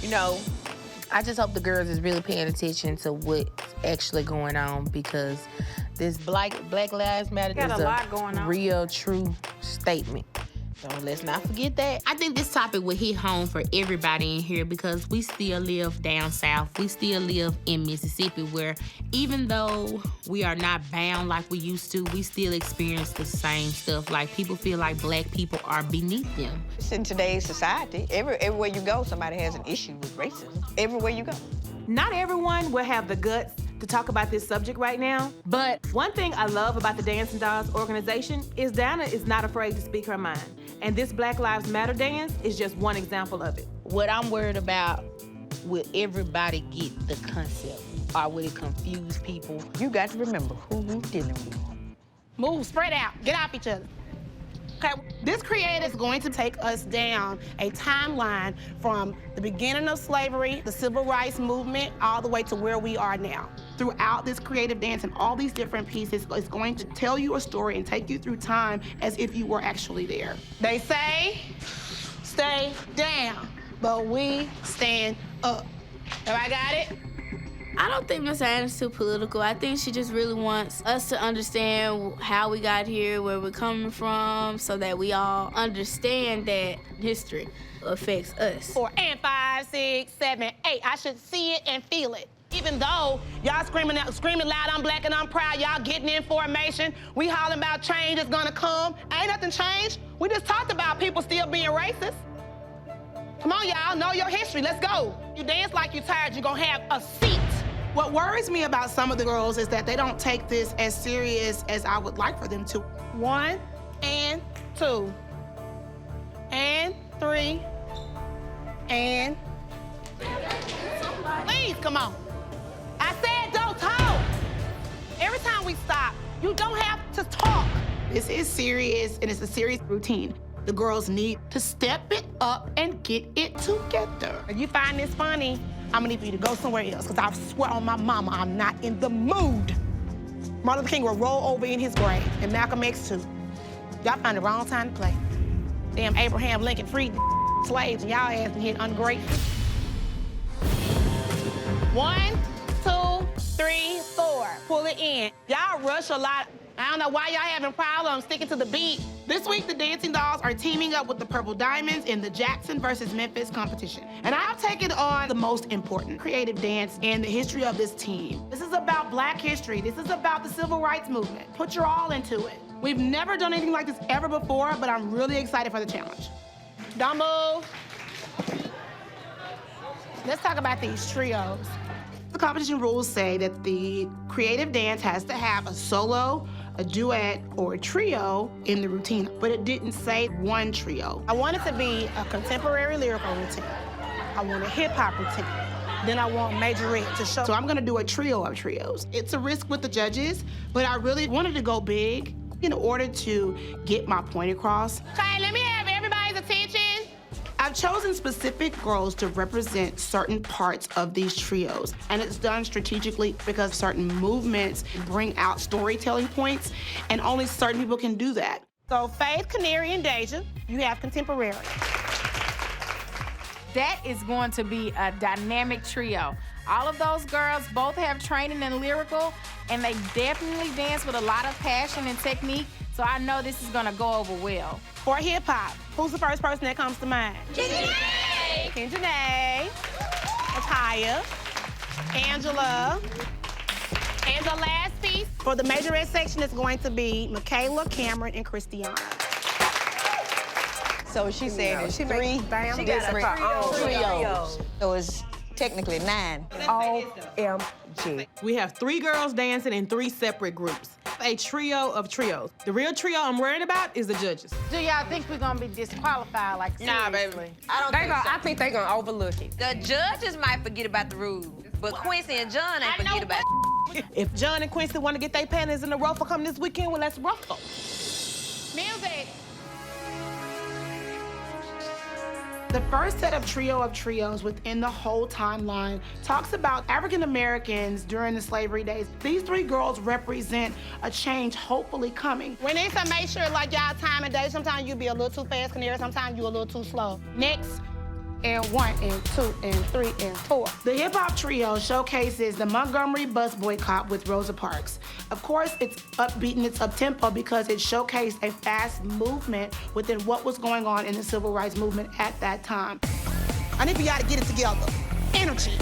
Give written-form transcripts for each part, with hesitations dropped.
You know, I just hope the girls is really paying attention to what's actually going on, because this Black Lives Matter is a real, true statement. So let's not forget that. I think this topic will hit home for everybody in here because we still live down south. We still live in Mississippi, where even though we are not bound like we used to, we still experience the same stuff. Like, people feel like Black people are beneath them. It's in today's society. Everywhere you go, somebody has an issue with racism. Everywhere you go. Not everyone will have the guts to talk about this subject right now, but one thing I love about the Dancing Dolls organization is Dianna is not afraid to speak her mind. And this Black Lives Matter dance is just one example of it. What I'm worried about, will everybody get the concept, or will it confuse people? You got to remember who we dealing with. Move, spread out, get off each other. Okay, this creator is going to take us down a timeline from the beginning of slavery, the civil rights movement, all the way to where we are now. Throughout this creative dance and all these different pieces, it's going to tell you a story and take you through time as if you were actually there. They say, stay down, but we stand up. Have I got it? I don't think Miss Dianna's too political. I think she just really wants us to understand how we got here, where we're coming from, so that we all understand that history affects us. 4 and 5, 6, 7, 8. I should see it and feel it. Even though y'all screaming loud, I'm Black and I'm proud, y'all getting information, we hollering about change is gonna come. Ain't nothing changed. We just talked about people still being racist. Come on, y'all, know your history, let's go. You dance like you're tired, you're gonna have a seat. What worries me about some of the girls is that they don't take this as serious as I would like for them to. 1 and 2 and 3 and... Please, come on. I said don't talk. Every time we stop, you don't have to talk. This is serious, and it's a serious routine. The girls need to step it up and get it together. If you find this funny, I'm gonna need for you to go somewhere else, because I swear on my mama, I'm not in the mood. Martin Luther King will roll over in his grave, and Malcolm X too. Y'all find the wrong time to play. Damn Abraham Lincoln freed slaves, and y'all ass hit ungrateful. 1, 2, 3, 4. Pull it in. Y'all rush a lot. I don't know why y'all having problems sticking to the beat. This week, the Dancing Dolls are teaming up with the Purple Diamonds in the Jackson versus Memphis competition. And I've taken on the most important creative dance in the history of this team. This is about Black history. This is about the civil rights movement. Put your all into it. We've never done anything like this ever before, but I'm really excited for the challenge. Don't move. Let's talk about these trios. The competition rules say that the creative dance has to have a solo, a duet, or a trio in the routine, but it didn't say one trio. I want it to be a contemporary lyrical routine. I want a hip-hop routine. Then I want majorette to show. So I'm gonna do a trio of trios. It's a risk with the judges, but I really wanted to go big in order to get my point across. Okay, let me have everybody's attention. I've chosen specific girls to represent certain parts of these trios, and it's done strategically because certain movements bring out storytelling points, and only certain people can do that. So Faith, Canary, and Deja, you have contemporary. That is going to be a dynamic trio. All of those girls both have training in lyrical, and they definitely dance with a lot of passion and technique, so I know this is gonna go over well. For hip-hop, who's the first person that comes to mind? Janae! Janae, Ataya, Angela, and the last piece for the majorette section is going to be Michaela, Cameron, and Christiana. So she said it's 3 different trios. So it's technically 9. OMG. We have 3 girls dancing in 3 separate groups. A trio of trios. The real trio I'm worried about is the judges. Do y'all think we're gonna be disqualified, like seriously? Nah, baby. I think they're gonna overlook it. The judges might forget about the rules, but Quincy and John ain't forget about it. If John and Quincy want to get their panties in a row for coming this weekend, well, let's ruffle. Music. The first set of trios within the whole timeline talks about African Americans during the slavery days. These 3 girls represent a change hopefully coming. We need to make sure, like y'all time and day, sometimes you be a little too fast, Canary, sometimes you a little too slow. Next. and 1 and 2 and 3 and 4. The hip hop trio showcases the Montgomery bus boycott with Rosa Parks. Of course, it's upbeat and it's up-tempo because it showcased a fast movement within what was going on in the civil rights movement at that time. I need for y'all to get it together. Energy.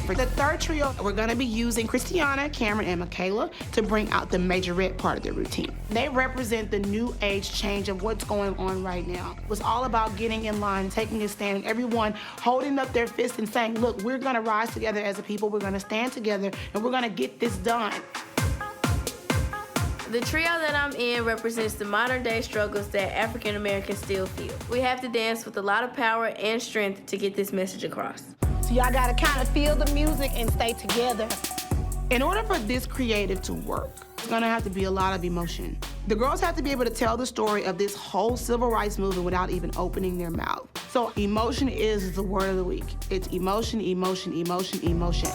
For the third trio, we're gonna be using Dianna, Cameron, and Michaela to bring out the majorette part of their routine. They represent the new age change of what's going on right now. It was all about getting in line, taking a stand, and everyone holding up their fists and saying, look, we're gonna rise together as a people, we're gonna stand together, and we're gonna get this done. The trio that I'm in represents the modern day struggles that African Americans still feel. We have to dance with a lot of power and strength to get this message across. So y'all gotta kind of feel the music and stay together. In order for this creative to work, it's gonna have to be a lot of emotion. The girls have to be able to tell the story of this whole civil rights movement without even opening their mouth. So emotion is the word of the week. It's emotion, emotion, emotion, emotion.